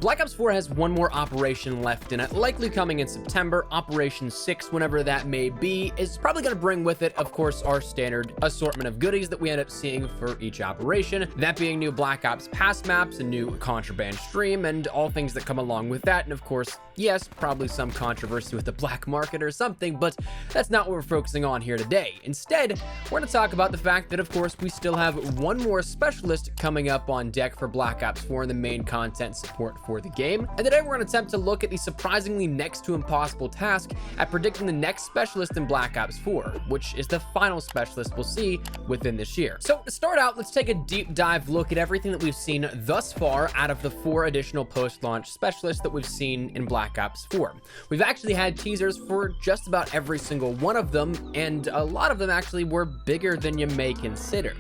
Black Ops 4 has one more operation left in it, likely coming in September. Operation 6, whenever that may be, is probably going to bring with it, of course, our standard assortment of goodies that we end up seeing for each operation, that being new Black Ops Pass maps, a new contraband stream, and all things that come along with that. And of course, yes, probably some controversy with the black market or something, but that's not what we're focusing on here today. Instead, we're going to talk about the fact that, of course, we still have one more specialist coming up on deck for Black Ops 4 in the main content support for the game. And today we're going to attempt to look at the surprisingly next to impossible task at predicting the next specialist in Black Ops 4, which is the final specialist we'll see within this year. So to start out, let's take a deep dive look at everything that we've seen thus far out of the 4 additional post-launch specialists that we've seen in Black Ops 4. We've actually had teasers for just about every single one of them, and a lot of them actually were bigger than you may consider.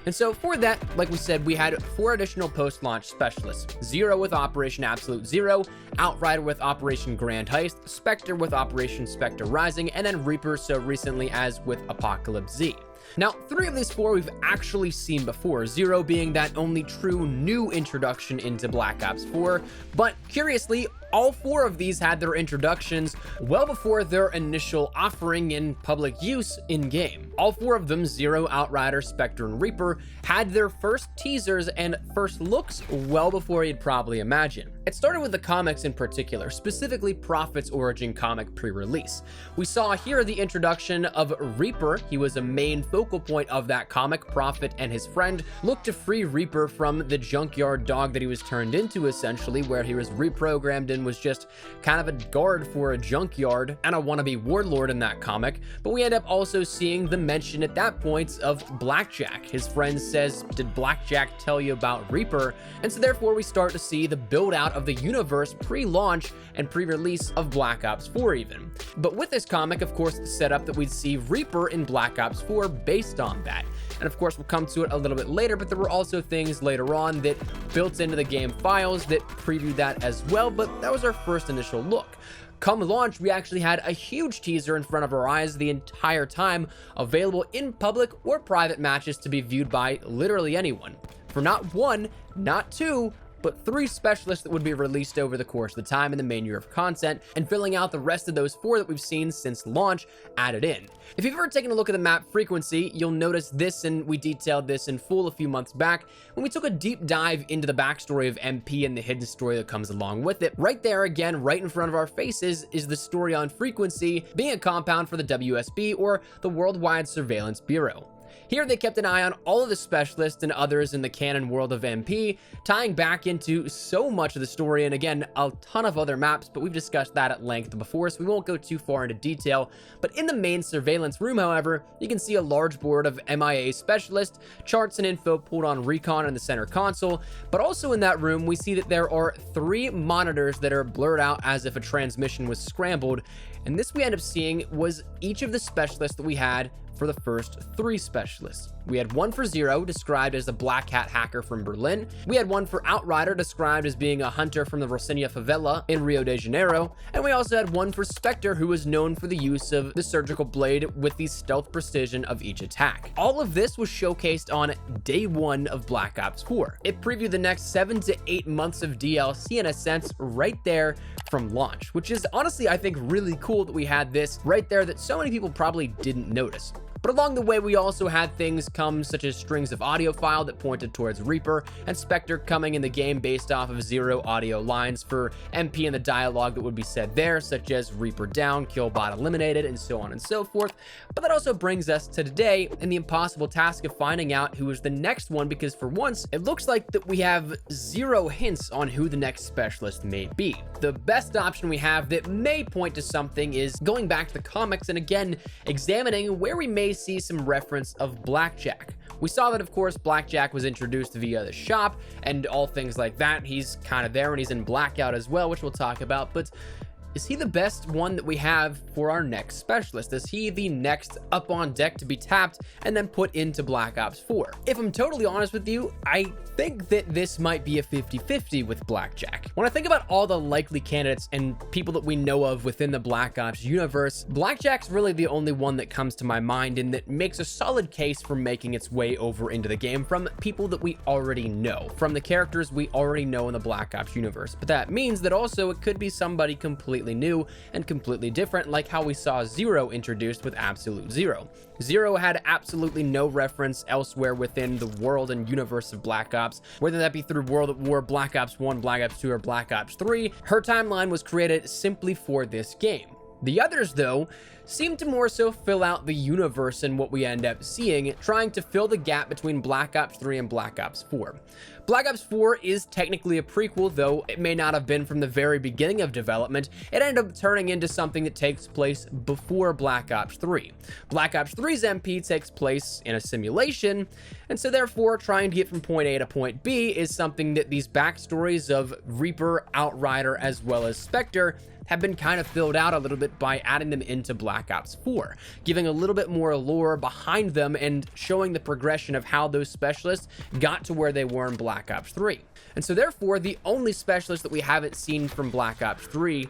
And so for that, like we said, we had 4 additional post-launch specialists. Zero with Operation Absolute Zero, Outrider with Operation Grand Heist, Spectre with Operation Spectre Rising, and then Reaper so recently as with Apocalypse Z. Now, 3 of these 4 we've actually seen before, Zero being that only true new introduction into Black Ops 4, but curiously, all 4 of these had their introductions well before their initial offering in public use in-game. All 4 of them, Zero, Outrider, Spectre, and Reaper, had their first teasers and first looks well before you'd probably imagine. It started with the comics in particular, specifically Prophet's origin comic pre-release. We saw here the introduction of Reaper. He was a main focal point of that comic. Prophet and his friend looked to free Reaper from the junkyard dog that he was turned into, essentially, where he was reprogrammed and was just kind of a guard for a junkyard and a wannabe warlord in that comic. But we end up also seeing the mention at that point of Blackjack. His friend says, "Did Blackjack tell you about Reaper?" And so therefore we start to see the build out of the universe pre-launch and pre-release of Black Ops 4 even. But with this comic, of course, it's set up that we'd see Reaper in Black Ops 4 based on that. And of course, we'll come to it a little bit later, but there were also things later on that built into the game files that previewed that as well, but that was our first initial look. Come launch, we actually had a huge teaser in front of our eyes the entire time, available in public or private matches to be viewed by literally anyone. For not 1, not 2, but 3 specialists that would be released over the course of the time in the main year of content, and filling out the rest of those 4 that we've seen since launch added in. If you've ever taken a look at the map frequency, you'll notice this, and we detailed this in full a few months back when we took a deep dive into the backstory of MP and the hidden story that comes along with it. Right there, again, right in front of our faces, is the story on frequency being a compound for the WSB, or the Worldwide Surveillance Bureau. Here they kept an eye on all of the specialists and others in the canon world of MP, tying back into so much of the story, and again, a ton of other maps, but we've discussed that at length before, so we won't go too far into detail. But in the main surveillance room, however, you can see a large board of MIA specialists, charts and info pulled on Recon in the center console, but also in that room, we see that there are 3 monitors that are blurred out as if a transmission was scrambled, and this we end up seeing was each of the specialists that we had for the first 3 specialists. We had one for Zero, described as a black hat hacker from Berlin. We had one for Outrider, described as being a hunter from the Rocinha favela in Rio de Janeiro. And we also had one for Spectre, who was known for the use of the surgical blade with the stealth precision of each attack. All of this was showcased on day 1 of Black Ops 4. It previewed the next 7 to 8 months of DLC in a sense right there from launch, which is honestly, I think, really cool that we had this right there that so many people probably didn't notice. But along the way, we also had things come such as strings of audio file that pointed towards Reaper, and Spectre coming in the game based off of Zero audio lines for MP and the dialogue that would be said there, such as Reaper down, Killbot eliminated, and so on and so forth. But that also brings us to today and the impossible task of finding out who is the next one, because for once, it looks like that we have 0 hints on who the next specialist may be. The best option we have that may point to something is going back to the comics and again, examining where we may see some reference of Blackjack. We saw that, of course, Blackjack was introduced via the shop and all things like that. He's kind of there when he's in Blackout as well, which we'll talk about, but is he the best one that we have for our next specialist? Is he the next up on deck to be tapped and then put into Black Ops 4? If I'm totally honest with you, I think that this might be a 50-50 with Blackjack. When I think about all the likely candidates and people that we know of within the Black Ops universe, Blackjack's really the only one that comes to my mind and that makes a solid case for making its way over into the game from people that we already know, from the characters we already know in the Black Ops universe. But that means that also it could be somebody completely new and completely different, like how we saw Zero introduced with Absolute Zero. Zero had absolutely no reference elsewhere within the world and universe of Black Ops, whether that be through World at War, Black Ops 1, Black Ops 2, or Black Ops 3. Her timeline was created simply for this game. The others, though, seem to more so fill out the universe and what we end up seeing, trying to fill the gap between Black Ops 3 and Black Ops 4. Black Ops 4 is technically a prequel, though it may not have been from the very beginning of development. It ended up turning into something that takes place before Black Ops 3. Black Ops 3's MP takes place in a simulation, and so therefore trying to get from point A to point B is something that these backstories of Reaper, Outrider, as well as Spectre have been kind of filled out a little bit by adding them into Black Ops 4, giving a little bit more lore behind them and showing the progression of how those specialists got to where they were in Black Ops 3. And so therefore, the only specialist that we haven't seen from Black Ops 3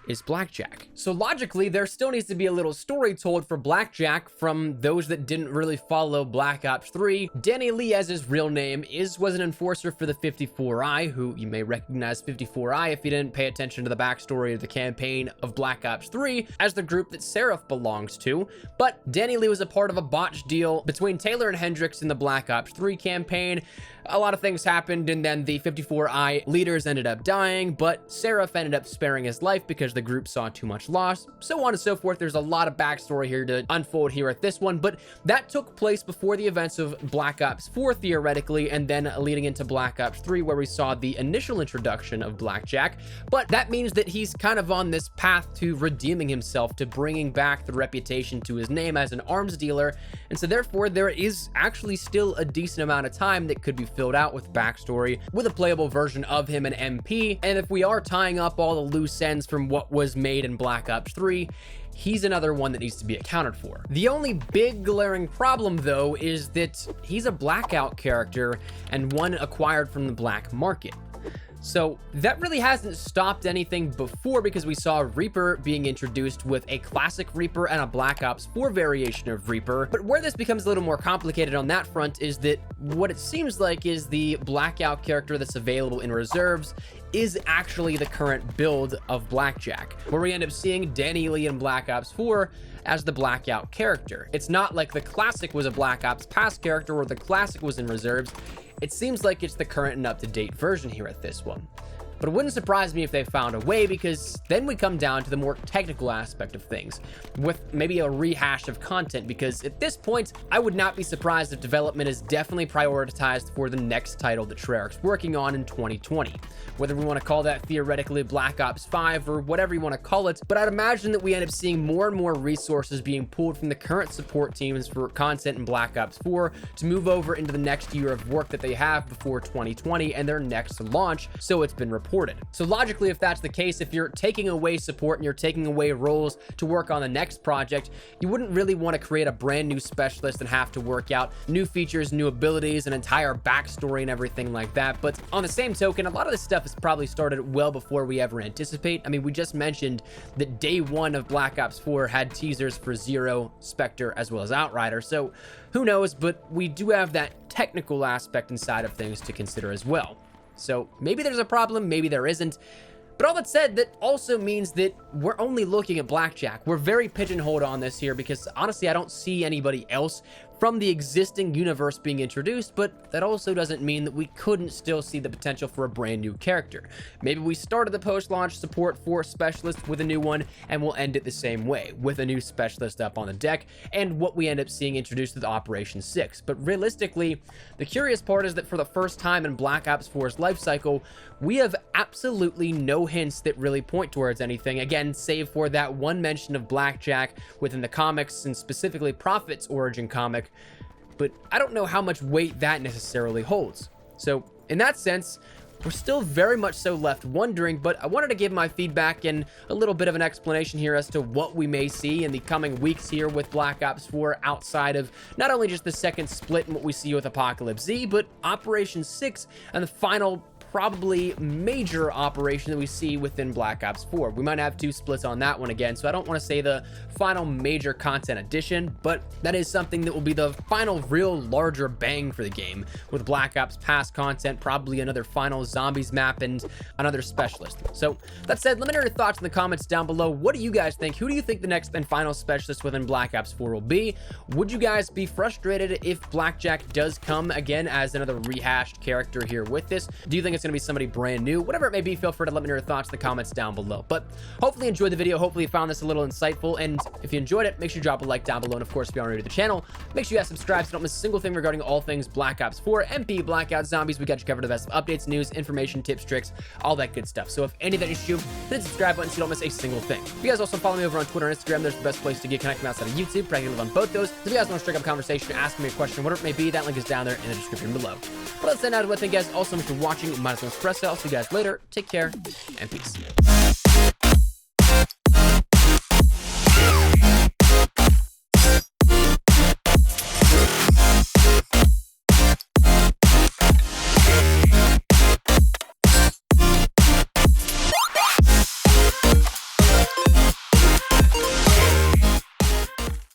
is Blackjack. So logically, there still needs to be a little story told for Blackjack from those that didn't really follow Black Ops 3. Danny Lee, as his real name was an enforcer for the 54i, who you may recognize 54i if you didn't pay attention to the backstory of the campaign of Black Ops 3 as the group that Seraph belongs to. But Danny Lee was a part of a botched deal between Taylor and Hendricks in the Black Ops 3 campaign. A lot of things happened, and then the 54i leaders ended up dying, but Seraph ended up sparing his life because the group saw too much loss, so on and so forth. There's a lot of backstory here to unfold here at this one, but that took place before the events of Black Ops 4, theoretically, and then leading into Black Ops 3, where we saw the initial introduction of Blackjack. But that means that he's kind of on this path to redeeming himself, to bringing back the reputation to his name as an arms dealer, and so therefore there is actually still a decent amount of time that could be filled out with backstory, with a playable version of him and MP. And if we are tying up all the loose ends from what was made in Black Ops 3, he's another one that needs to be accounted for. The only big glaring problem, though, is that he's a Blackout character and one acquired from the black market. So that really hasn't stopped anything before, because we saw Reaper being introduced with a classic Reaper and a Black Ops 4 variation of Reaper. But where this becomes a little more complicated on that front is that what it seems like is the Blackout character that's available in reserves is actually the current build of Blackjack, where we end up seeing Danny Lee in Black Ops 4 as the Blackout character. It's not like the classic was a Black Ops past character or the classic was in reserves. It seems like it's the current and up-to-date version here at this one. But it wouldn't surprise me if they found a way, because then we come down to the more technical aspect of things, with maybe a rehash of content, because at this point, I would not be surprised if development is definitely prioritized for the next title that Treyarch's working on in 2020. Whether we want to call that theoretically Black Ops 5 or whatever you want to call it, but I'd imagine that we end up seeing more and more resources being pulled from the current support teams for content in Black Ops 4 to move over into the next year of work that they have before 2020 and their next launch, so it's been reported. So logically, if that's the case, if you're taking away support and you're taking away roles to work on the next project, you wouldn't really want to create a brand new specialist and have to work out new features, new abilities, an entire backstory and everything like that. But on the same token, a lot of this stuff has probably started well before we ever anticipate. I mean, we just mentioned that day one of Black Ops 4 had teasers for Zero, Spectre, as well as Outrider. So who knows, but we do have that technical aspect inside of things to consider as well. So maybe there's a problem, maybe there isn't. But all that said, that also means that we're only looking at Blackjack. We're very pigeonholed on this here, because honestly, I don't see anybody else from the existing universe being introduced, but that also doesn't mean that we couldn't still see the potential for a brand new character. Maybe we started the post-launch support for specialist with a new one, and we'll end it the same way, with a new specialist up on the deck, and what we end up seeing introduced with Operation 6. But realistically, the curious part is that for the first time in Black Ops 4's lifecycle, we have absolutely no hints that really point towards anything, again, save for that one mention of Blackjack within the comics, and specifically Prophet's origin comic. But I don't know how much weight that necessarily holds. So in that sense, we're still very much so left wondering, but I wanted to give my feedback and a little bit of an explanation here as to what we may see in the coming weeks here with Black Ops 4 outside of not only just the second split and what we see with Apocalypse Z, but Operation 6 and the final probably major operation that we see within Black Ops 4. We might have two splits on that one again, so I don't want to say the final major content addition, but that is something that will be the final real larger bang for the game, with Black Ops past content, probably another final zombies map, and another specialist. So that said, let me know your thoughts in the comments down below. What do you guys think? Who do you think the next and final specialist within Black Ops 4 will be? Would you guys be frustrated if Blackjack does come again as another rehashed character here with this? Do you think it's going to be somebody brand new? Whatever it may be, feel free to let me know your thoughts in the comments down below. But hopefully you enjoyed the video. Hopefully you found this a little insightful, and if you enjoyed it, make sure you drop a like down below, and of course, if you're new to the channel, make sure you guys subscribe so you don't miss a single thing regarding all things Black Ops 4, MP, Blackout, Zombies. We got you covered the best of updates, news, information, tips, tricks, all that good stuff. So if any of that interests you, hit the subscribe button so you don't miss a single thing. If you guys also follow me over on Twitter and Instagram, there's the best place to get connected outside of YouTube. Probably live on both those. So if you guys want to strike up a conversation, ask me a question, whatever it may be, that link is down there in the description below. But let's end out with, thank you guys all so much for watching. Minus one espresso. I'll see you guys later. Take care and peace.